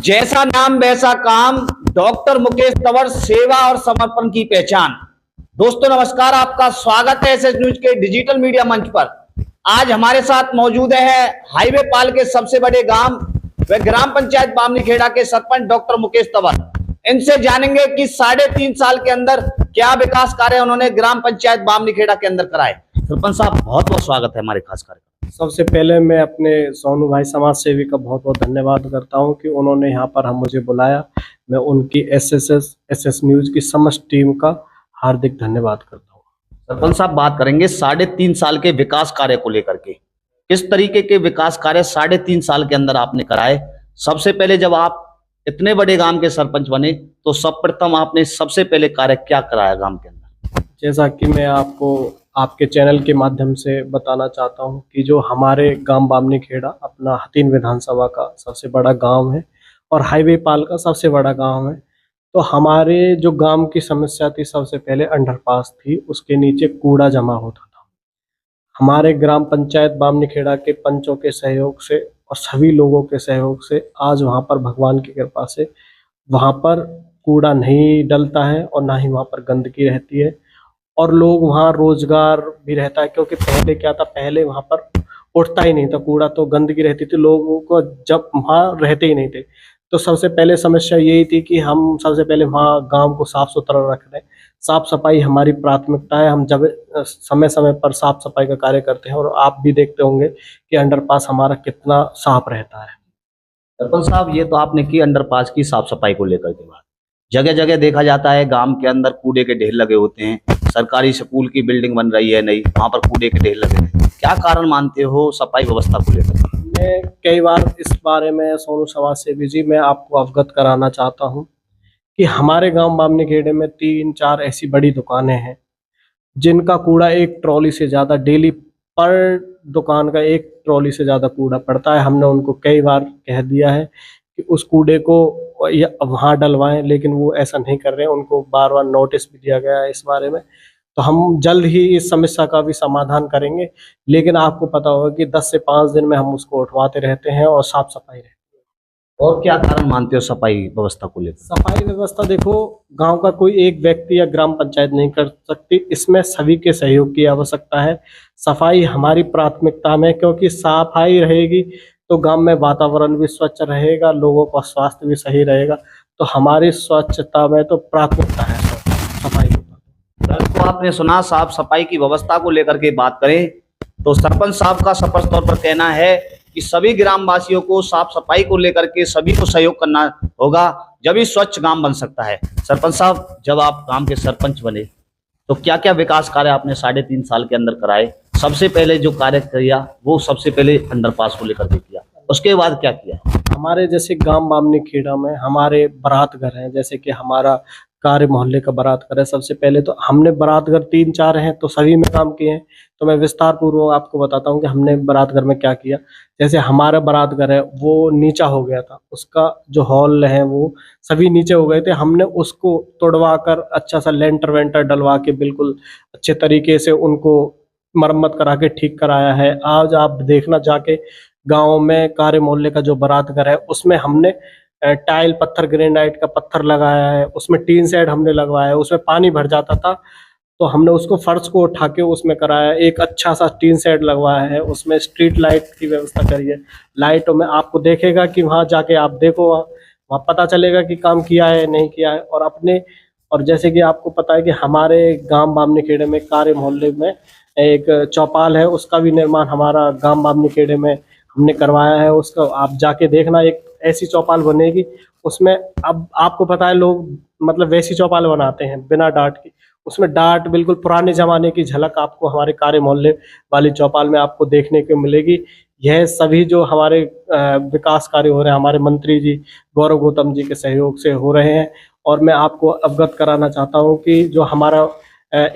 जैसा नाम वैसा काम, डॉक्टर मुकेश तंवर, सेवा और समर्पण की पहचान। दोस्तों नमस्कार, आपका स्वागत है एसएस न्यूज के डिजिटल मीडिया मंच पर। आज हमारे साथ मौजूद है हाईवे पाल के सबसे बड़े गांव व ग्राम पंचायत बामनीखेड़ा के सरपंच डॉक्टर मुकेश तंवर। इनसे जानेंगे कि 3.5 साल के अंदर क्या विकास कार्य उन्होंने ग्राम पंचायत बामनीखेड़ा के अंदर कराए। सरपंच साहब, बहुत बहुत स्वागत है हमारे खास कार्यक्रम। सबसे पहले मैं अपने सोनू भाई समाज सेवी का बहुत बहुत धन्यवाद करता हूं कि उन्होंने यहाँ पर मुझे बुलाया। मैं उनकी एसएस न्यूज की समस्त टीम का हार्दिक धन्यवाद करता हूं। सरपंच साहब, बात करेंगे 3.5 साल के विकास कार्य को लेकर के। किस तरीके के विकास कार्य 3.5 साल के अंदर आपने कराए? सबसे पहले जब आप इतने बड़े गांव के सरपंच बने तो सर्वप्रथम आपने सबसे पहले कार्य क्या कराया गांव के अंदर? जैसा कि मैं आपको आपके चैनल के माध्यम से बताना चाहता हूं कि जो हमारे गांव बामनीखेड़ा अपना हथीन विधानसभा का सबसे बड़ा गांव है और हाईवे पाल का सबसे बड़ा गांव है। तो हमारे जो गांव की समस्या थी, सबसे पहले अंडरपास थी, उसके नीचे कूड़ा जमा होता था। हमारे ग्राम पंचायत बामनीखेड़ा के पंचों के सहयोग से और सभी लोगों के सहयोग से आज वहाँ पर भगवान की कृपा से वहाँ पर कूड़ा नहीं डलता है और ना ही वहाँ पर गंदगी रहती है और लोग वहाँ रोजगार भी रहता है। क्योंकि पहले क्या था, पहले वहाँ पर उठता ही नहीं था कूड़ा, तो गंदगी रहती थी, लोगों को जब वहाँ रहते ही नहीं थे। तो सबसे पहले समस्या यही थी कि हम सबसे पहले वहाँ गांव को साफ सुथरा रख रहे हैं। साफ सफाई हमारी प्राथमिकता है। हम जब समय समय पर साफ सफाई का कार्य करते हैं और आप भी देखते होंगे कि अंडरपास हमारा कितना साफ रहता है। सरपंच साहब, ये तो आपने की अंडरपास की साफ सफाई को लेकर के बात। जगह जगह देखा जाता है गांव के अंदर कूड़े के ढेर लगे होते हैं। सरकारी स्कूल की बिल्डिंग बन रही है नई, वहां पर कूड़े के ढेर लगे हैं। क्या कारण मानते हो सफाई व्यवस्था को लेकर? मैं कई बार इस बारे में सोनू समाज सेवी जी, मैं आपको अवगत कराना चाहता हूं कि हमारे गांव बामनीखेड़े में 3-4 ऐसी बड़ी दुकानें हैं जिनका कूड़ा एक ट्रॉली से ज़्यादा डेली पर दुकान का एक ट्रॉली से ज़्यादा कूड़ा पड़ता है। हमने उनको कई बार कह दिया है कि उस कूड़े को वहाँ डलवाएं, लेकिन वो ऐसा नहीं कर रहे हैं। उनको बार बार नोटिस भी दिया गया है इस बारे में। तो हम जल्द ही इस समस्या का भी समाधान करेंगे, लेकिन आपको पता होगा कि 10 से 5 दिन में हम उसको उठवाते रहते हैं और साफ सफाई रहती है। और क्या कारण मानते हो सफाई व्यवस्था को लेकर? सफाई व्यवस्था देखो, गांव का कोई एक व्यक्ति या ग्राम पंचायत नहीं कर सकती, इसमें सभी के सहयोग की आवश्यकता है। सफाई हमारी प्राथमिकता में, क्योंकि सफाई रहेगी तो गांव में वातावरण भी स्वच्छ रहेगा, लोगों का स्वास्थ्य भी सही रहेगा। तो हमारी स्वच्छता में तो प्राथमिकता है सफाई। तो आपने सुना, साफ सफाई की व्यवस्था को लेकर के बात करें तो सरपंच साहब का स्पष्ट तौर पर कहना है कि सभी ग्रामवासियों को साफ सफाई को लेकर के सभी को सहयोग करना होगा, जब ही स्वच्छ गांव बन सकता है। सरपंच साहब, जब आप गांव के सरपंच बने तो क्या क्या विकास कार्य आपने 3.5 साल के अंदर कराए? सबसे पहले जो कार्य किया वो सबसे पहले अंडरपास को लेकर के किया, उसके बाद क्या किया? हमारे जैसे गांव बामनीखेड़ा में हमारे बारात घर हैं, जैसे कि हमारा कार्य मोहल्ले का बारात घर है। सबसे पहले तो हमने बारात घर 3-4 हैं, तो सभी में काम किए हैं। तो मैं विस्तार पूर्वक आपको बताता हूँ कि हमने बारात घर में क्या किया। जैसे हमारा बारात घर है वो नीचा हो गया था, उसका जो हॉल है वो सभी नीचे हो गए थे। हमने उसको तोड़वा कर अच्छा सा लेंटर वेंटर डलवा के बिल्कुल अच्छे तरीके से उनको मरम्मत करा के ठीक कराया है। आज आप देखना जाके गाँव में कार्य मोहल्ले का जो बारात घर है उसमें हमने टाइल पत्थर ग्रेनाइट का पत्थर लगाया है, उसमें टीन शेड हमने लगवाया है। उसमें पानी भर जाता था तो हमने उसको फर्श को उठा के उसमें कराया, एक अच्छा सा टीन शेड लगवाया है। उसमें स्ट्रीट लाइट की व्यवस्था करी है। लाइटों में आपको देखेगा कि वहाँ जाके आप देखो, वहाँ पता चलेगा कि काम किया है नहीं किया है। और जैसे कि आपको पता है कि हमारे गांव बामनीखेड़े में कार्य मोहल्ले में एक चौपाल है, उसका भी निर्माण हमारा गांव बामनीखेड़े में हमने करवाया है। उसका आप जाके देखना, एक ऐसी चौपाल बनेगी उसमें, अब आपको पता है लोग मतलब वैसी चौपाल बनाते हैं बिना डांट की, उसमें डांट बिल्कुल पुराने जमाने की झलक आपको हमारे कार्य मोहल्ले वाली चौपाल में आपको देखने को मिलेगी। यह सभी जो हमारे विकास कार्य हो रहे हैं, हमारे मंत्री जी गौरव गौतम जी के सहयोग से हो रहे हैं। और मैं आपको अवगत कराना चाहता हूँ कि जो हमारा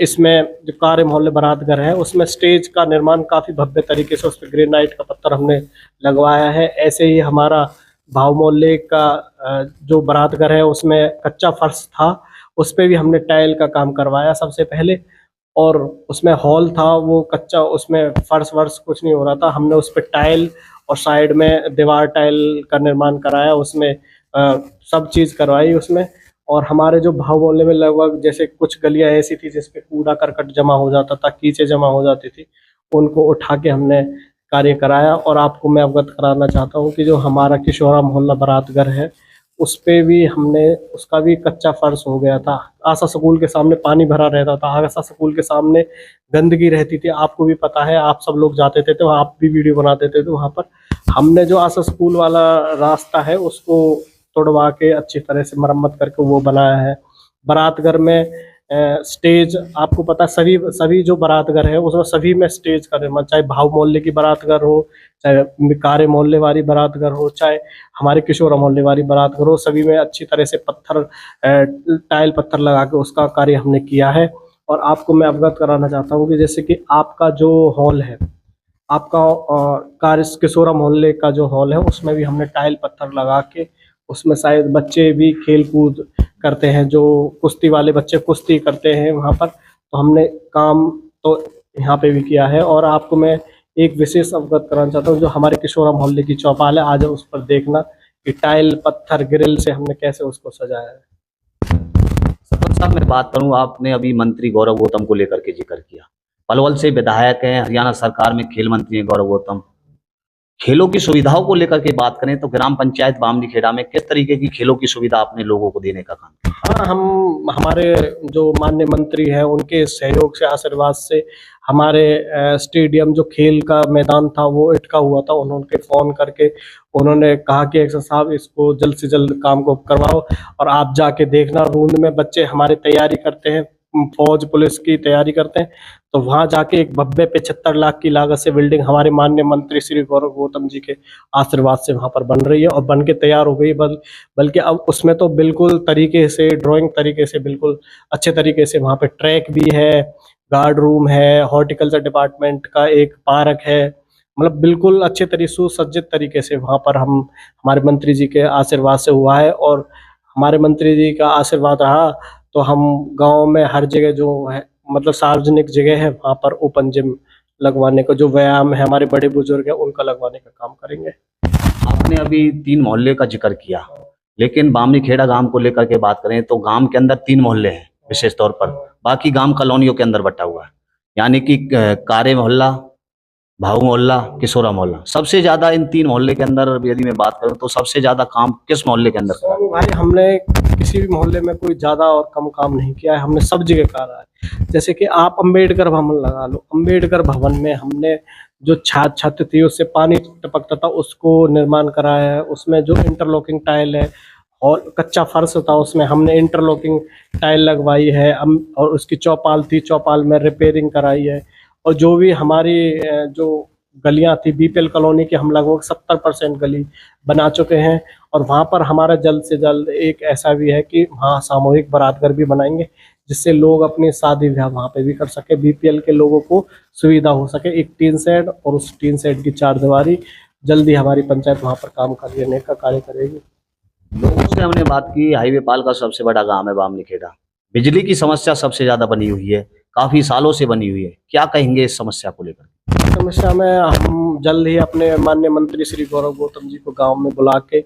इसमें जो कार्य मोहल्ले बारात घर है उसमें स्टेज का निर्माण काफ़ी भव्य तरीके से, उस पर ग्रेनाइट का पत्थर हमने लगवाया है। ऐसे ही हमारा भाव मोहल्ले का जो बारात घर है उसमें कच्चा फर्श था, उस पर भी हमने टाइल का काम करवाया सबसे पहले। और उसमें हॉल था वो कच्चा, उसमें फर्श वर्श कुछ नहीं हो रहा था, हमने उस पर टाइल और साइड में दीवार टाइल का निर्माण कराया। उसमें सब चीज़ करवाई उसमें। और हमारे जो भाव मोहल्ले में लगभग जैसे कुछ गलियां ऐसी थी जिसपे कूड़ा करकट जमा हो जाता था, कीचड़ जमा हो जाती थी, उनको उठा के हमने कार्य कराया। और आपको मैं अवगत कराना चाहता हूँ कि जो हमारा किशोरा मोहल्ला बरातगढ़ है, उस पे भी हमने, उसका भी कच्चा फर्श हो गया था। आशा स्कूल के सामने पानी भरा रहता था, आशा स्कूल के सामने गंदगी रहती थी, आपको भी पता है, आप सब लोग जाते थे तो आप भी वीडियो बनाते थे। तो वहाँ पर हमने जो आशा स्कूल वाला रास्ता है उसको तोड़वा के अच्छी तरह से मरम्मत करके वो बनाया है। बारातगढ़ में स्टेज, आपको पता है, सभी सभी जो बारातगढ़ है उसमें सभी में स्टेज का निर्माण, चाहे भाव मोहल्ले की बारातगढ़ हो, चाहे कारे मोहल्ले वाली बारातगढ़ हो, चाहे हमारे किशोरा मोहल्ले वाली बारातगढ़ हो, सभी में अच्छी तरह से पत्थर, टाइल पत्थर लगा के उसका कार्य हमने किया है। और आपको मैं अवगत कराना चाहता हूँ कि जैसे कि आपका जो हॉल है, आपका कार्य किशोरा मोहल्ले का जो हॉल है, उसमें भी हमने टाइल पत्थर लगा के, उसमें शायद बच्चे भी खेल कूद करते हैं, जो कुश्ती वाले बच्चे कुश्ती करते हैं वहाँ पर, तो हमने काम तो यहाँ पे भी किया है। और आपको मैं एक विशेष अवगत कराना चाहता हूँ, जो हमारे किशोरा मोहल्ले की चौपाल है, आज उस पर देखना कि टाइल पत्थर ग्रिल से हमने कैसे उसको सजाया है। सरपंच साहब, मैं बात करूं, आपने अभी मंत्री गौरव गौतम को लेकर के जिक्र किया। पलवल से विधायक हैं, हरियाणा सरकार में खेल मंत्री हैं गौरव गौतम। खेलों की सुविधाओं को लेकर के बात करें तो ग्राम पंचायत बामनीखेड़ा में किस तरीके की खेलों की सुविधा आपने लोगों को देने का काम किया? हाँ, हम हमारे जो माननीय मंत्री हैं उनके सहयोग से, आशीर्वाद से, हमारे स्टेडियम जो खेल का मैदान था वो अटका हुआ था, उन्होंने फ़ोन करके उन्होंने कहा कि एक्शन साहब इसको जल्द से जल्द काम को करवाओ और आप जाके देखना। रूंद में बच्चे हमारे तैयारी करते हैं, फौज पुलिस की तैयारी करते हैं, तो वहाँ जाके एक भव्य 75 लाख की लागत से बिल्डिंग हमारे माननीय मंत्री श्री गौरव गौतम जी के आशीर्वाद से वहाँ पर बन रही है और बन के तैयार हो गई। बल्कि अब उसमें तो बिल्कुल तरीके से, ड्राइंग तरीके से, बिल्कुल अच्छे तरीके से वहाँ पे ट्रैक भी है, गार्ड रूम है, हॉर्टिकल्चर डिपार्टमेंट का एक पार्क है, मतलब बिल्कुल अच्छे तरीके सुसज्जित तरीके से वहाँ पर हम, हमारे मंत्री जी के आशीर्वाद से हुआ है। और हमारे मंत्री जी का आशीर्वाद रहा तो हम गांव में हर जगह जो है, मतलब सार्वजनिक जगह है, वहाँ पर ओपन जिम लगवाने का, जो व्यायाम है हमारे बड़े बुजुर्ग है उनका लगवाने का काम करेंगे। आपने अभी 3 मोहल्ले का जिक्र किया, लेकिन बामनीखेड़ा गांव को लेकर के बात करें तो गांव के अंदर 3 मोहल्ले हैं विशेष तौर पर, बाकी गांव कॉलोनियों के अंदर बटा हुआ है, यानी कि कारे मोहल्ला, भाऊ मोहल्ला, किशोरा मोहल्ला। सबसे ज्यादा इन 3 मोहल्ले के अंदर यदि मैं बात करूं तो सबसे ज्यादा काम किस मोहल्ले के अंदर करा? भाई, हमने किसी भी मोहल्ले में कोई ज्यादा और कम काम नहीं किया है, हमने सब जगह करा है। जैसे कि आप अम्बेडकर भवन लगा लो, अम्बेडकर भवन में हमने जो छत थी उससे पानी टपकता था उसको निर्माण कराया है, उसमें जो इंटरलॉकिंग टाइल है और कच्चा फर्श था उसमें हमने इंटरलॉकिंग टाइल लगवाई है। और उसकी चौपाल थी, चौपाल में रिपेयरिंग कराई है। और जो भी हमारी जो गलियां थी बीपीएल कॉलोनी की, हम लगभग 70% गली बना चुके हैं। और वहाँ पर हमारा जल्द से जल्द एक ऐसा भी है कि वहाँ सामूहिक बारातघर भी बनाएंगे, जिससे लोग अपनी शादी ब्याह वहाँ पे भी कर सके, बीपीएल के लोगों को सुविधा हो सके। एक टीन शेड और उस टीन शेड की 4 दीवारी जल्दी हमारी पंचायत वहाँ पर काम करने का कार्य करेगी। लोगों से हमने बात की, हाईवे पाल का सबसे बड़ा गांव है बामनीखेड़ा, बिजली की समस्या सबसे ज्यादा बनी हुई है, काफी सालों से बनी हुई है, क्या कहेंगे इस समस्या को लेकर? समस्या में हम जल्द ही अपने माननीय मंत्री श्री गौरव गौतम जी को गांव में बुला के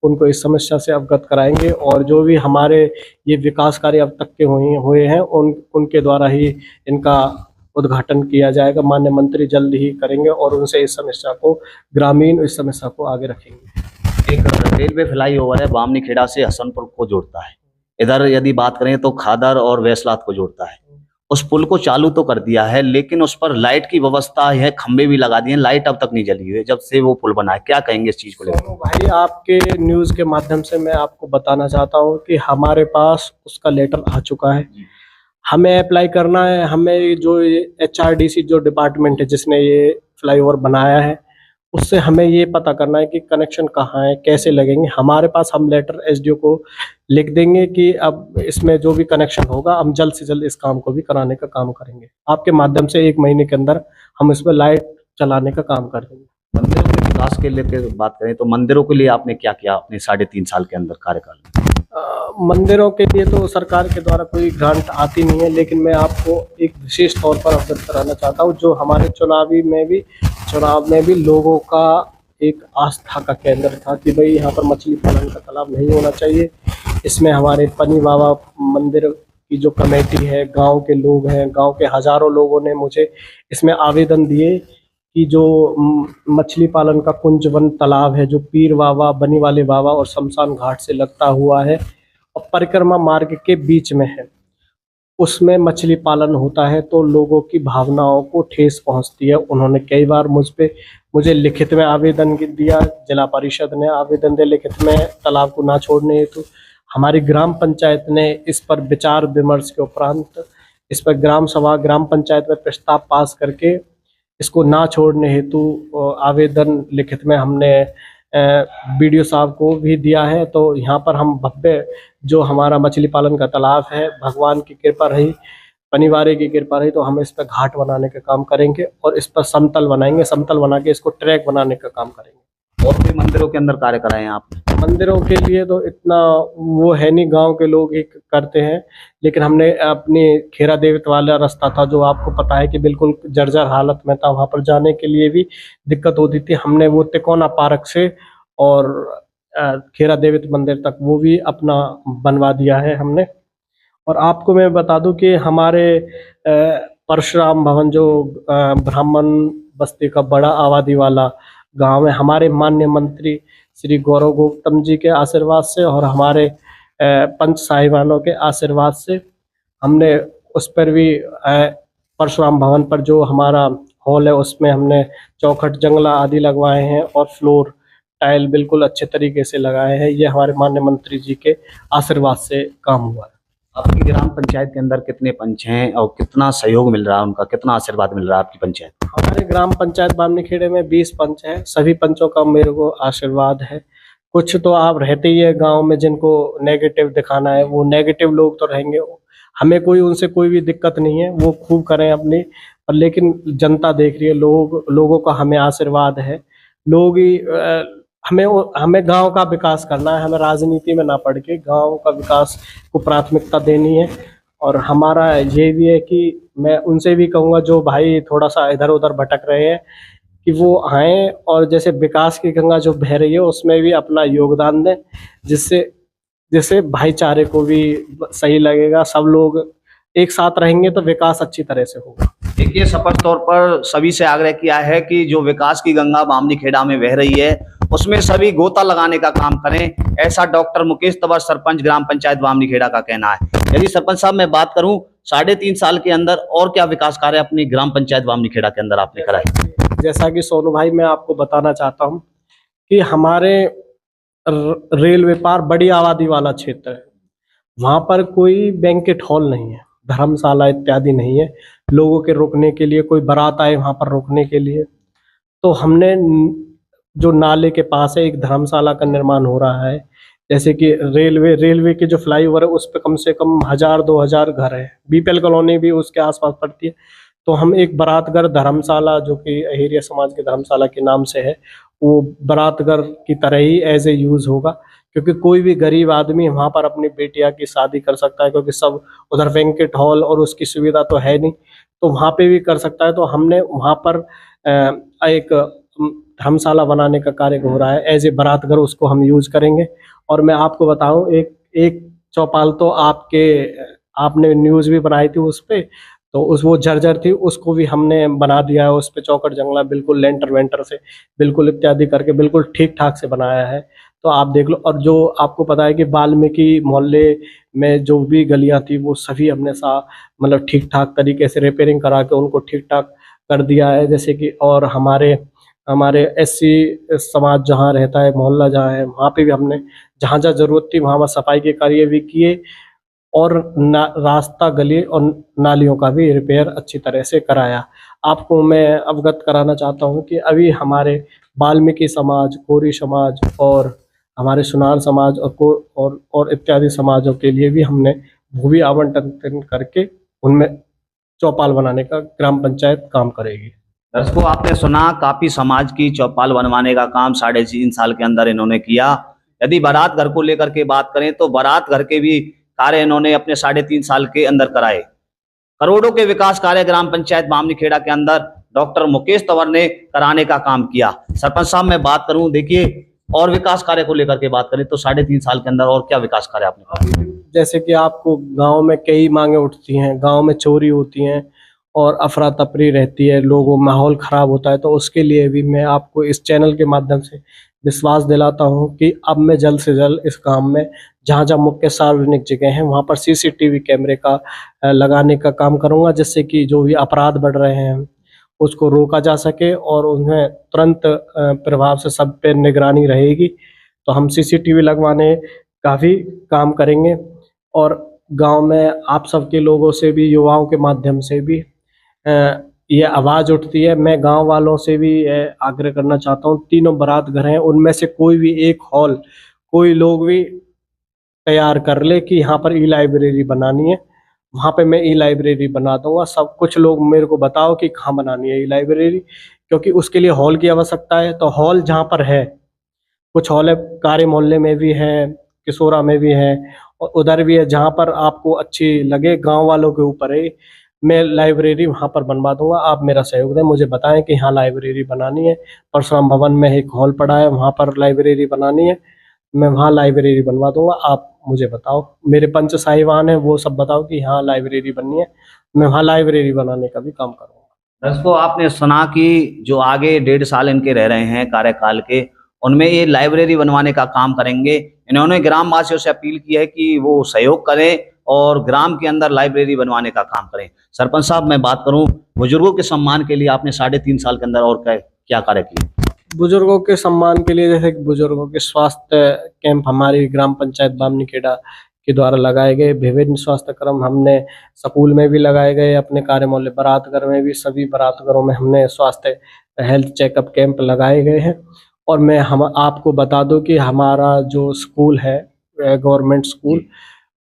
उनको इस समस्या से अवगत कराएंगे। और जो भी हमारे ये विकास कार्य अब तक के हुए हैं उनके द्वारा ही इनका उद्घाटन किया जाएगा। माननीय मंत्री जल्द ही करेंगे और उनसे इस समस्या को, ग्रामीण इस समस्या को आगे रखेंगे। एक रेलवे फ्लाईओवर है बामनीखेड़ा से हसनपुर को जोड़ता है, इधर यदि बात करें तो खादर और वैसलात को जोड़ता है। उस पुल को चालू तो कर दिया है, लेकिन उस पर लाइट की व्यवस्था है, खंबे भी लगा दिए, लाइट अब तक नहीं जली हुई है जब से वो पुल बना है। क्या कहेंगे इस चीज को लेकर? भाई, आपके न्यूज के माध्यम से मैं आपको बताना चाहता हूँ कि हमारे पास उसका लेटर आ चुका है, हमें अप्लाई करना है। हमें जो HRDC जो डिपार्टमेंट है जिसने ये फ्लाईओवर बनाया है, उससे हमें ये पता करना है कि कनेक्शन कहाँ है, कैसे लगेंगे। हमारे पास, हम लेटर SDO को लिख देंगे कि अब इसमें जो भी कनेक्शन होगा हम जल्द से जल्द इस काम को भी कराने का काम करेंगे। आपके माध्यम से 1 महीने के अंदर हम इस पर लाइट चलाने का काम कर देंगे। मंदिरों के विकास के लेकर बात करें तो मंदिरों के लिए आपने क्या किया अपने 3.5 साल के अंदर कार्यकाल में? मंदिरों के लिए तो सरकार के द्वारा कोई ग्रांट आती नहीं है, लेकिन मैं आपको एक विशेष तौर पर अवगत कराना चाहता हूँ। जो हमारे चुनाव में भी लोगों का एक आस्था का केंद्र था कि भाई यहाँ पर मछली पालन का तालाब नहीं होना चाहिए। इसमें हमारे पनी बाबा मंदिर की जो कमेटी है, गांव के लोग हैं, गांव के हजारों लोगों ने मुझे इसमें आवेदन दिए कि जो मछली पालन का कुंजवन तालाब है, जो पीर बाबा, बनी वाले बाबा और शमशान घाट से लगता हुआ है और परिक्रमा मार्ग के बीच में है, उसमें मछली पालन होता है तो लोगों की भावनाओं को ठेस पहुंचती है। उन्होंने कई बार मुझे लिखित में आवेदन दिया, जिला परिषद ने आवेदन दिया लिखित में तालाब को ना छोड़ने हेतु। हमारी ग्राम पंचायत ने इस पर विचार विमर्श के उपरांत इस पर ग्राम पंचायत में प्रस्ताव पास करके इसको ना छोड़ने हेतु आवेदन लिखित में हमने बीडीओ साहब को भी दिया है। तो यहाँ पर हम भव्य जो हमारा मछली पालन का तालाब है, भगवान की कृपा रही, शनिवार की कृपा रही तो हम इस पर घाट बनाने का काम करेंगे और इस पर समतल बनाएंगे, समतल बना के इसको ट्रैक बनाने का काम करेंगे। और भी मंदिरों के अंदर कार्य कराए हैं आप? मंदिरों के लिए तो इतना वो है नहीं, गांव के लोग ही करते हैं, लेकिन हमने अपनी खेरा देवत वाला रास्ता था जो आपको पता है कि बिल्कुल जर्जर हालत में था, वहां पर जाने के लिए भी दिक्कत होती थी। हमने वो तिकोना पार्क से और खेरा देवत मंदिर तक वो भी अपना बनवा दिया है हमने। और आपको मैं बता दूं कि हमारे परशुराम भवन जो ब्राह्मण बस्ती का बड़ा आबादी वाला गांव है, हमारे माननीय मंत्री श्री गौरव गौतम जी के आशीर्वाद से और हमारे पंच साहिबानों के आशीर्वाद से हमने उस पर भी परशुराम भवन पर जो हमारा हॉल है उसमें हमने चौखट जंगला आदि लगवाए हैं और फ्लोर टाइल बिल्कुल अच्छे तरीके से लगाए हैं। ये हमारे माननीय मंत्री जी के आशीर्वाद से काम हुआ है। आपकी ग्राम पंचायत के अंदर कितने पंच हैं और कितना सहयोग मिल रहा है, उनका कितना आशीर्वाद मिल रहा है आपकी पंचायत? हमारे ग्राम पंचायत बामनीखेड़े में 20 पंच हैं, सभी पंचों का मेरे को आशीर्वाद है। कुछ तो आप रहते ही है गांव में जिनको नेगेटिव दिखाना है, वो नेगेटिव लोग तो रहेंगे, हमें उनसे कोई भी दिक्कत नहीं है, वो खूब करें अपनी, और लेकिन जनता देख रही है, लोगों का हमें आशीर्वाद है। लोग ही हमें गांव का विकास करना है, हमें राजनीति में ना पड़ के गांव का विकास को प्राथमिकता देनी है। और हमारा ये भी है कि मैं उनसे भी कहूँगा जो भाई थोड़ा सा इधर उधर भटक रहे हैं कि वो आएँ और जैसे विकास की गंगा जो बह रही है उसमें भी अपना योगदान दें, जिससे भाईचारे को भी सही लगेगा। सब लोग एक साथ रहेंगे तो विकास अच्छी तरह से होगा। देखिए, स्पष्ट तौर पर सभी से आग्रह किया है कि जो विकास की गंगा बामनीखेड़ा में बह रही है उसमें सभी गोता लगाने का काम करें, ऐसा डॉक्टर मुकेश तंवर सरपंच ग्राम पंचायत बामनीखेड़ा का कहना है। यदि सरपंच साहब मैं बात करूं, 3.5 साल के अंदर और क्या विकास कार्य अपनी ग्राम पंचायत बामनीखेड़ा के अंदर आपने कराए? जैसा कि सोनू भाई मैं आपको बताना चाहता हूं कि हमारे रेलवे पार बड़ी आबादी वाला क्षेत्र है, वहां पर कोई बैंकेट हॉल नहीं है, धर्मशाला इत्यादि नहीं है, लोगों के रुकने के लिए, कोई बारात आए वहां पर रुकने के लिए। तो हमने जो नाले के पास है एक धर्मशाला का निर्माण हो रहा है। जैसे कि रेलवे की जो फ्लाईओवर है उस पर कम से कम 1000-2000 घर है, बीपीएल कॉलोनी भी उसके आसपास पड़ती है। तो हम एक बारातघर धर्मशाला जो कि अहिरिया समाज के धर्मशाला के नाम से है, वो बारातघर की तरह ही एज ए यूज होगा, क्योंकि कोई भी गरीब आदमी वहाँ पर अपनी बेटिया की शादी कर सकता है, क्योंकि सब उधर बैंकेट हॉल और उसकी सुविधा तो है नहीं, तो वहाँ पे भी कर सकता है। तो हमने वहाँ पर एक धर्मशाला बनाने का कार्य हो रहा है, एज ए बारातघर उसको हम यूज करेंगे। और मैं आपको बताऊं, एक चौपाल तो आपने न्यूज़ भी बनाई थी उस पे, तो वो जर्जर थी, उसको भी हमने बना दिया है, उस पे चौकट जंगला बिल्कुल लेंटर वेंटर से बिल्कुल इत्यादि करके बिल्कुल ठीक ठाक से बनाया है, तो आप देख लो। और जो आपको पता है कि वाल्मीकि मोहल्ले में जो भी गलियां थी वो सभी हमने मतलब ठीक ठाक तरीके से रिपेयरिंग करा के उनको ठीक ठाक कर दिया है। जैसे कि और हमारे एससी समाज जहाँ रहता है, मोहल्ला जहाँ है, वहाँ पे भी हमने जहाँ जहाँ जरूरत थी वहाँ सफाई के कार्य भी किए, और रास्ता, गली और नालियों का भी रिपेयर अच्छी तरह से कराया। आपको मैं अवगत कराना चाहता हूँ कि अभी हमारे वाल्मीकि समाज, कोरी समाज और हमारे सुनार समाज और इत्यादि समाजों के लिए भी हमने भूमि आवंटन करके उनमें चौपाल बनाने का ग्राम पंचायत काम करेगी। दर्शकों, आपने सुना, काफी समाज की चौपाल बनवाने का काम 3.5 साल के अंदर इन्होंने किया। यदि बारात घर को लेकर के बात करें तो बारात घर के भी कार्य इन्होंने अपने 3.5 साल के अंदर कराए। करोड़ों के विकास कार्य ग्राम पंचायत बामनीखेड़ा के अंदर डॉक्टर मुकेश तंवर ने कराने का काम किया। सरपंच साहब मैं बात करूं, देखिए और विकास कार्य को लेकर के बात करें तो 3.5 साल के अंदर और क्या विकास कार्य आपने किया? जैसे कि आपको गांव में कई मांगे उठती हैं, गांव में चोरी होती हैं और अफरा तफरी रहती है, लोगों माहौल खराब होता है, तो उसके लिए भी मैं आपको इस चैनल के माध्यम से विश्वास दिलाता हूं कि अब मैं जल्द से जल्द इस काम में जहां जहां मुख्य सार्वजनिक जगह हैं वहां पर सीसीटीवी कैमरे का लगाने का काम करूंगा, जिससे कि जो भी अपराध बढ़ रहे हैं उसको रोका जा सके और उन्हें तुरंत प्रभाव से सब पे निगरानी रहेगी। तो हम सीसीटीवी लगवाने का भी काम करेंगे और गांव में आप सबके लोगों से भी, युवाओं के माध्यम से भी ये आवाज़ उठती है। मैं गांव वालों से भी आग्रह करना चाहता हूं, तीनों बारात घर हैं, उनमें से कोई भी एक हॉल कोई लोग भी तैयार कर ले कि यहाँ पर ई लाइब्रेरी बनानी है, वहाँ पे मैं ई लाइब्रेरी बना दूंगा। सब कुछ लोग मेरे को बताओ कि कहाँ बनानी है ई लाइब्रेरी, क्योंकि उसके लिए हॉल की आवश्यकता है। तो हॉल जहाँ पर है, कुछ हॉल है कार्य मोहल्ले में भी है, किशोरा में भी है और उधर भी है, जहाँ पर आपको अच्छी लगे, गांव वालों के ऊपर है। मैं लाइब्रेरी वहाँ पर बनवा दूंगा, आप मेरा सहयोग दें, मुझे बताएं कि यहाँ लाइब्रेरी बनानी है। परशुराम भवन में एक हॉल पड़ा है, वहाँ पर लाइब्रेरी बनानी है, मैं वहाँ लाइब्रेरी बनवा दूंगा। आप मुझे बताओ, मेरे पंच साहिबान हैं वो सब बताओ कि यहाँ लाइब्रेरी बननी है, मैं वहाँ लाइब्रेरी बनाने का भी काम करूँगा। दर्शकों आपने सुना कि जो आगे 1.5 साल इनके रह रहे हैं कार्यकाल के, उनमें ये लाइब्रेरी बनवाने का काम करेंगे। इन्होंने ग्राम वासियों से अपील की है कि वो सहयोग करें और ग्राम के अंदर लाइब्रेरी बनवाने का काम करें। सरपंच साहब मैं बात करूं, बुजुर्गों के सम्मान के लिए आपने 3.5 साल के अंदर और क्या कार्य किए? बुजुर्गों के सम्मान के लिए जैसे कि बुजुर्गों के स्वास्थ्य कैंप हमारी ग्राम पंचायत बामनीखेड़ा के द्वारा लगाए गए, विभिन्न स्वास्थ्य क्रम हमने स्कूल में भी लगाए गए, अपने कार्य मोहल्ले बारातघर में भी, सभी बारातघरों में हमने स्वास्थ्य हेल्थ चेकअप कैंप लगाए गए हैं। और मैं हम आपको बता दूं कि हमारा जो स्कूल है गवर्नमेंट स्कूल,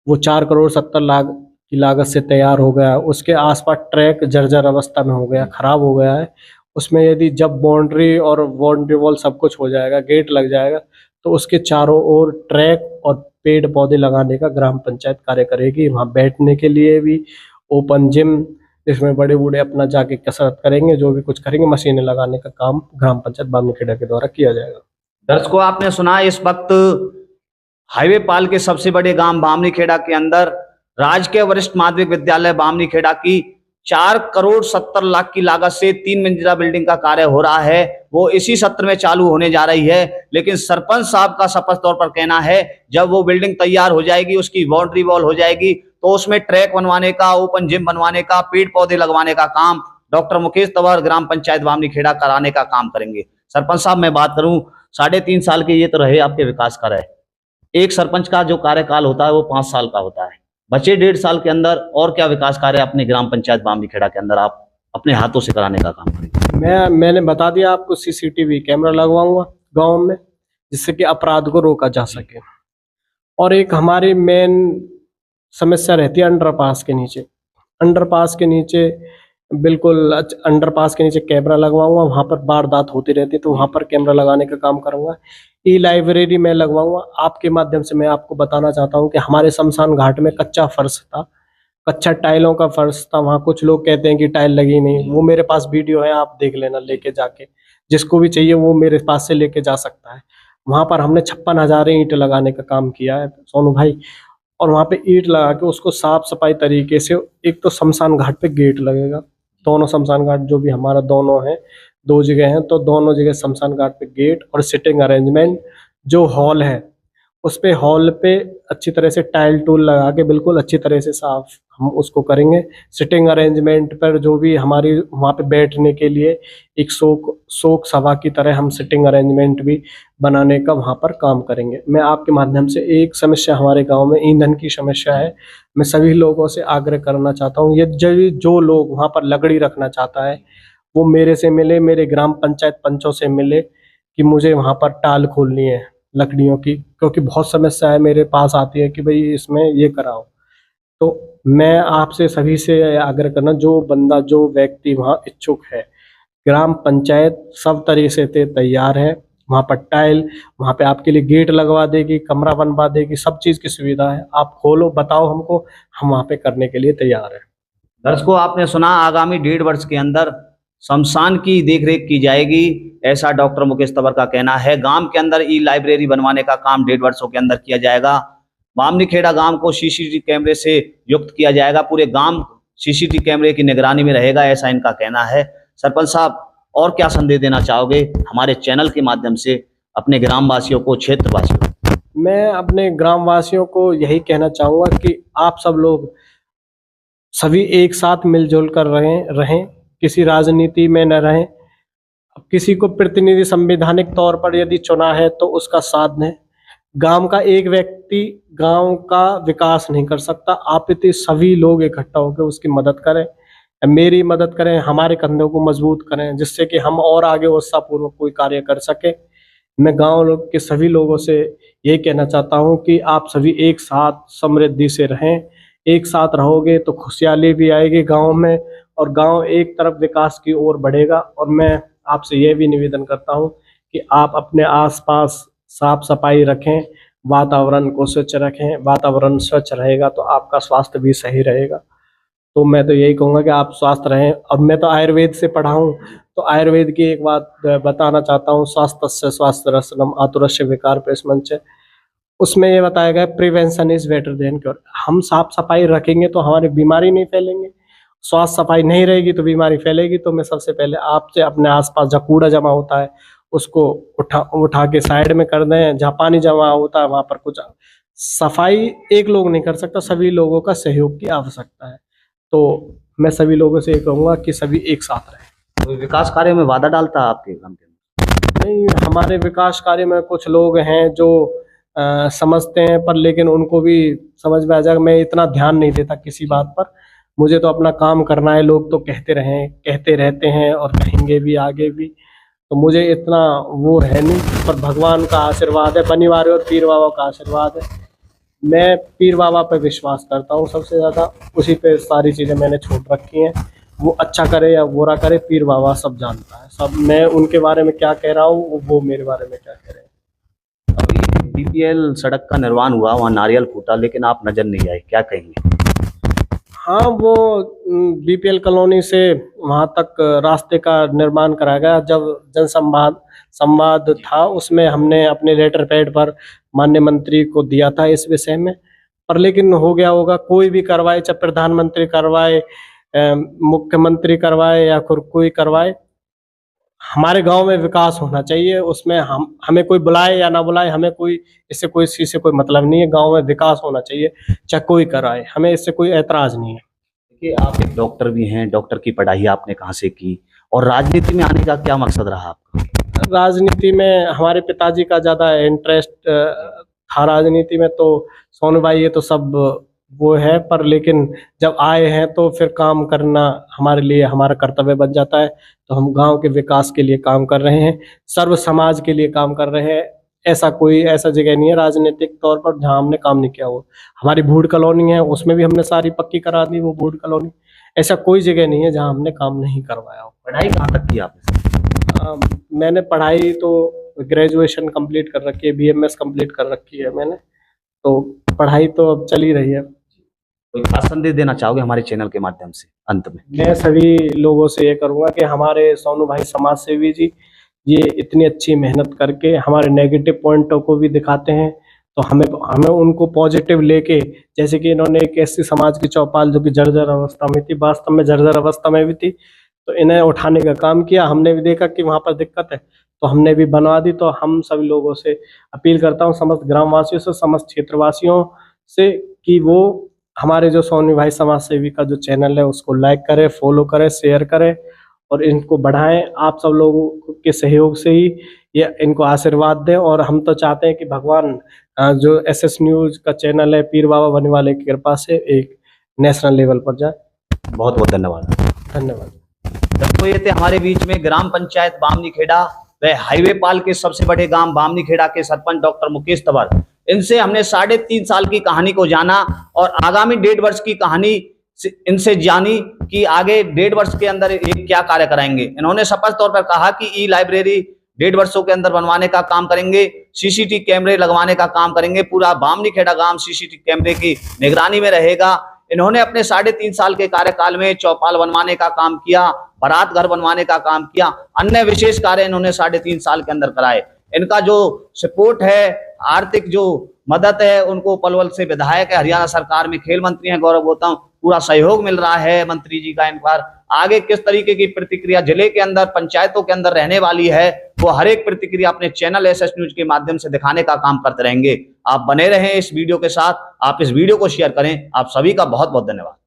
वो 4,70,00,000 की लागत से तैयार हो गया। उसके आसपास ट्रैक जर्जर अवस्था में हो गया, खराब हो गया है। उसमें यदि जब बाउंड्री और बाउंड्री वॉल सब कुछ हो जाएगा, गेट लग जाएगा, तो उसके चारों ओर ट्रैक और पेड़ पौधे लगाने का ग्राम पंचायत कार्य करेगी। वहाँ बैठने के लिए भी ओपन जिम, जिसमें बड़े बूढ़े अपना जाके कसरत करेंगे, जो भी कुछ करेंगे, मशीनें लगाने का काम ग्राम पंचायत बामनीखेड़ा के द्वारा किया जाएगा। दर्शकों आपने सुना, इस वक्त हाईवे पाल के सबसे बड़े गांव बामनीखेड़ा के अंदर राजकीय वरिष्ठ माध्यमिक विद्यालय बामनीखेड़ा की 4,70,00,000 की लागत से 3 मंजिला बिल्डिंग का कार्य हो रहा है। वो इसी सत्र में चालू होने जा रही है, लेकिन सरपंच साहब का स्पष्ट तौर पर कहना है जब वो बिल्डिंग तैयार हो जाएगी, उसकी बाउंड्री वॉल हो जाएगी, तो उसमें ट्रैक बनवाने का, ओपन जिम बनवाने का, पेड़ पौधे लगवाने का काम डॉक्टर मुकेश तंवर ग्राम पंचायत बामनीखेड़ा कराने का काम करेंगे। सरपंच साहब मैं बात करूं, 3.5 साल के ये तो रहे आपके विकास कार्य। एक सरपंच का जो कार्यकाल होता है वो 5 साल का होता है। बचे 1.5 साल के अंदर और क्या विकास कार्य अपने ग्राम पंचायत बामनीखेड़ा के अंदर आप अपने हाथों से कराने का काम करेंगे? मैंने बता दिया आपको, सीसीटीवी कैमरा लगवाऊंगा गांव में, जिससे कि अपराध को रोका जा सके। और एक हमारी मेन समस्या रहती है अंडरपास के नीचे। अंडरपास के नीचे बिल्कुल अंडरपास के नीचे कैमरा लगवाऊंगा, वहाँ पर वारदात होती रहती है, तो वहाँ पर कैमरा लगाने का काम करूंगा। ई लाइब्रेरी में लगवाऊंगा। आपके माध्यम से मैं आपको बताना चाहता हूँ कि हमारे शमशान घाट में कच्चा फर्श था, कच्चा टाइलों का फर्श था। वहाँ कुछ लोग कहते हैं कि टाइल लगी नहीं, वो मेरे पास वीडियो है, आप देख लेना लेके जाके, जिसको भी चाहिए वो मेरे पास से लेके जा सकता है। वहाँ पर हमने 56,000 ईंट लगाने का काम किया है सोनू भाई, और वहाँ पे ईंट लगा के उसको साफ सफाई तरीके से, एक तो शमशान घाट पे गेट लगेगा, दोनों शमशान घाट जो भी हमारा दोनों है, 2 जगह हैं, तो दोनों जगह शमशान घाट पे गेट और सिटिंग अरेंजमेंट। जो हॉल है उस पे हॉल पे अच्छी तरह से टाइल टूल लगा के बिल्कुल अच्छी तरह से साफ हम उसको करेंगे। सिटिंग अरेंजमेंट पर जो भी हमारी वहाँ पे बैठने के लिए एक शोक सभा की तरह हम सिटिंग अरेंजमेंट भी बनाने का वहाँ पर काम करेंगे। मैं आपके माध्यम से, एक समस्या हमारे गांव में ईंधन की समस्या है, मैं सभी लोगों से आग्रह करना चाहता हूँ, ये जो लोग वहाँ पर लकड़ी रखना चाहता है वो मेरे से मिले, मेरे ग्राम पंचायत पंचों से मिले कि मुझे वहाँ पर टाल खोलनी है लकड़ियों की, क्योंकि बहुत समस्या है मेरे पास आती है कि भाई इसमें ये कराओ। तो मैं आपसे सभी से आग्रह करना, जो बंदा जो व्यक्ति वहाँ इच्छुक है, ग्राम पंचायत सब तरीके से तैयार है, वहाँ पर टाइल, वहाँ पे आपके लिए गेट लगवा देगी, कमरा बनवा देगी, सब चीज़ की सुविधा है। आप खोलो, बताओ हमको, हम वहाँ पे करने के लिए तैयार है। दर्शकों आपने सुना, आगामी 1.5 वर्ष के अंदर शमशान की देखरेख की जाएगी, ऐसा डॉक्टर मुकेश तंवर का कहना है। गांव के अंदर ई लाइब्रेरी बनवाने का काम 1.5 वर्षों के अंदर किया जाएगा। बामनीखेड़ा गांव को सीसीटीवी कैमरे से युक्त किया जाएगा। पूरे गांव सीसीटीवी कैमरे की निगरानी में रहेगा, ऐसा इनका कहना है। सरपंच साहब, और क्या संदेश देना चाहोगे हमारे चैनल के माध्यम से अपने ग्रामवासियों को, क्षेत्रवासियों को? मैं अपने ग्रामवासियों को यही कहना चाहूँगा कि आप सब लोग सभी एक साथ मिलजुल कर रहें, किसी राजनीति में न रहें। अब किसी को प्रतिनिधि संवैधानिक तौर पर यदि चुना है तो उसका साथ दें। गांव का एक व्यक्ति गांव का विकास नहीं कर सकता। आप इतने सभी लोग इकट्ठा होकर उसकी मदद करें, मेरी मदद करें, हमारे कंधों को मजबूत करें, जिससे कि हम और आगे उत्साहपूर्वक कोई कार्य कर सके। मैं गांव के सभी लोगों से ये कहना चाहता हूं कि आप सभी एक साथ समृद्धि से रहें। एक साथ रहोगे तो खुशहाली भी आएगी गांव में, और गांव एक तरफ विकास की ओर बढ़ेगा। और मैं आपसे यह भी निवेदन करता हूं कि आप अपने आसपास साफ सफाई रखें, वातावरण को स्वच्छ रखें। वातावरण स्वच्छ रहेगा तो आपका स्वास्थ्य भी सही रहेगा। तो मैं तो यही कहूँगा कि आप स्वस्थ रहें। और मैं तो आयुर्वेद से पढ़ा हूँ, तो आयुर्वेद की एक बात बताना चाहता हूँ, स्वास्थ्य स्वास्थ्य रसनम आतुरस्य विकार पेशमंच। उसमें ये बताया गया prevention is better than cure. हम साफ सफाई रखेंगे तो हमारी बीमारी नहीं फैलेंगे, स्वास्थ्य सफाई नहीं रहेगी तो बीमारी फैलेगी। तो मैं सबसे पहले आपसे अपने आसपास जहाँ कूड़ा जमा होता है उसको उठा के साइड में कर दें। जहाँ पानी जमा होता है वहाँ पर कुछ सफाई एक लोग नहीं कर सकता, सभी लोगों का सहयोग की आवश्यकता है। तो मैं सभी लोगों से ये कहूँगा कि सभी एक साथ रहें। तो विकास कार्य में बाधा डालता है आपके गांव के अंदर? नहीं, हमारे विकास कार्य में कुछ लोग हैं जो समझते हैं, पर लेकिन उनको भी समझ में आ जाएगा। मैं इतना ध्यान नहीं देता किसी बात पर, मुझे तो अपना काम करना है। लोग तो कहते रहते हैं और कहेंगे भी आगे भी, तो मुझे इतना वो है नहीं। पर भगवान का आशीर्वाद है, बनिवारे और पीर बाबा का आशीर्वाद है। मैं पीर बाबा पे विश्वास करता हूँ सबसे ज़्यादा, उसी पे सारी चीज़ें मैंने छोड़ रखी हैं। वो अच्छा करे या बुरा करे, पीर बाबा सब जानता है। सब मैं उनके बारे में क्या कह रहा हूँ, वो मेरे बारे में क्या कह रहे हैं। अभी बीपीएल सड़क का निर्माण हुआ, वहाँ नारियल फूटा, लेकिन आप नजर नहीं आए, क्या कहेंगे? हाँ, वो बीपीएल कॉलोनी से वहाँ तक रास्ते का निर्माण कराया गया। जब संवाद था उसमें हमने अपने लेटर पैड पर माननीय मंत्री को दिया था इस विषय में, पर लेकिन हो गया होगा। कोई भी करवाए, चाहे प्रधानमंत्री करवाए, मुख्यमंत्री करवाए या कोई करवाए, हमारे गांव में विकास होना चाहिए। उसमें हमें कोई बुलाए या ना बुलाए, हमें कोई इससे कोई चीज से कोई मतलब नहीं है। गांव में विकास होना चाहिए, चाहे कोई कराए, हमें इससे कोई ऐतराज नहीं है। देखिए, आप एक डॉक्टर भी हैं, डॉक्टर की पढ़ाई आपने कहाँ से की, और राजनीति में आने का क्या मकसद रहा आपका? राजनीति में हमारे पिताजी का ज़्यादा इंटरेस्ट था राजनीति में, तो सोनू भाई ये तो सब वो है। पर लेकिन जब आए हैं तो फिर काम करना हमारे लिए हमारा कर्तव्य बन जाता है। तो हम गांव के विकास के लिए काम कर रहे हैं, सर्व समाज के लिए काम कर रहे हैं। ऐसा जगह नहीं है राजनीतिक तौर पर जहाँ हमने काम नहीं किया हो। हमारी भूड कॉलोनी है, उसमें भी हमने सारी पक्की करा दी वो भूड कॉलोनी। ऐसा कोई जगह नहीं है जहाँ हमने काम नहीं करवाया हो। पढ़ाई कहाँ तक की आपने? मैंने पढ़ाई तो ग्रेजुएशन कंप्लीट कर रखी है, बीएमएस कंप्लीट कर रखी है मैंने। तो पढ़ाई तो अब चल ही रही है। कोई खास संदेश देना चाहोगे हमारे चैनल के माध्यम से अंत में? मैं सभी लोगों से ये करूँगा कि हमारे सोनू भाई समाज सेवी जी ये इतनी अच्छी मेहनत करके हमारे नेगेटिव पॉइंटों को भी दिखाते हैं। तो हमें उनको पॉजिटिव लेके, जैसे कि इन्होंने एक ऐसी समाज की चौपाल जो कि जर्जर अवस्था में थी, वास्तव में जर्जर अवस्था में भी थी, तो इन्हें उठाने का काम किया। हमने भी देखा कि वहाँ पर दिक्कत है तो हमने भी बनवा दी। तो हम सभी लोगों से अपील करता हूँ, समस्त ग्रामवासियों से, समस्त क्षेत्रवासियों से, कि वो हमारे जो सोनू भाई समाज सेवी का जो चैनल है उसको लाइक करें, फॉलो करें, शेयर करें और इनको बढ़ाएं। आप सब लोगों के सहयोग से ही ये इनको आशीर्वाद दें। और हम तो चाहते हैं कि भगवान जो एसएस न्यूज का चैनल है, पीर बाबा बनिवाले की कृपा से एक नेशनल लेवल पर जाए। बहुत बहुत धन्यवाद। धन्यवाद। तो ये थे हमारे बीच में ग्राम पंचायत बामनीखेड़ा व हाईवे पाल के सबसे बड़े गांव बामनीखेड़ा के सरपंच डॉक्टर मुकेश तंवर। इनसे हमने 3.5 साल की कहानी को जाना और आगामी 1.5 वर्ष की कहानी इनसे जानी कि आगे 1.5 वर्ष के अंदर ये क्या कार्य कराएंगे। इन्होंने स्पष्ट तौर पर कहा कि ई लाइब्रेरी 1.5 वर्षों के अंदर बनवाने का काम करेंगे, सीसीटीवी कैमरे लगवाने का काम करेंगे, पूरा बामनीखेड़ा गांव सीसीटीवी कैमरे की निगरानी में रहेगा। इन्होंने अपने 3.5 साल के कार्यकाल में चौपाल बनवाने का काम किया, बारात घर बनवाने का काम किया, अन्य विशेष कार्य इन्होंने 3.5 साल के अंदर कराए। इनका जो सपोर्ट है, आर्थिक जो मदद है, उनको पलवल से विधायक है, हरियाणा सरकार में खेल मंत्री हैं गौरव गौतम, पूरा सहयोग मिल रहा है मंत्री जी का इन पर। आगे किस तरीके की प्रतिक्रिया जिले के अंदर, पंचायतों के अंदर रहने वाली है, वो हर एक प्रतिक्रिया अपने चैनल एसएस न्यूज के माध्यम से दिखाने का काम करते रहेंगे। आप बने रहें इस वीडियो के साथ, आप इस वीडियो को शेयर करें। आप सभी का बहुत बहुत धन्यवाद।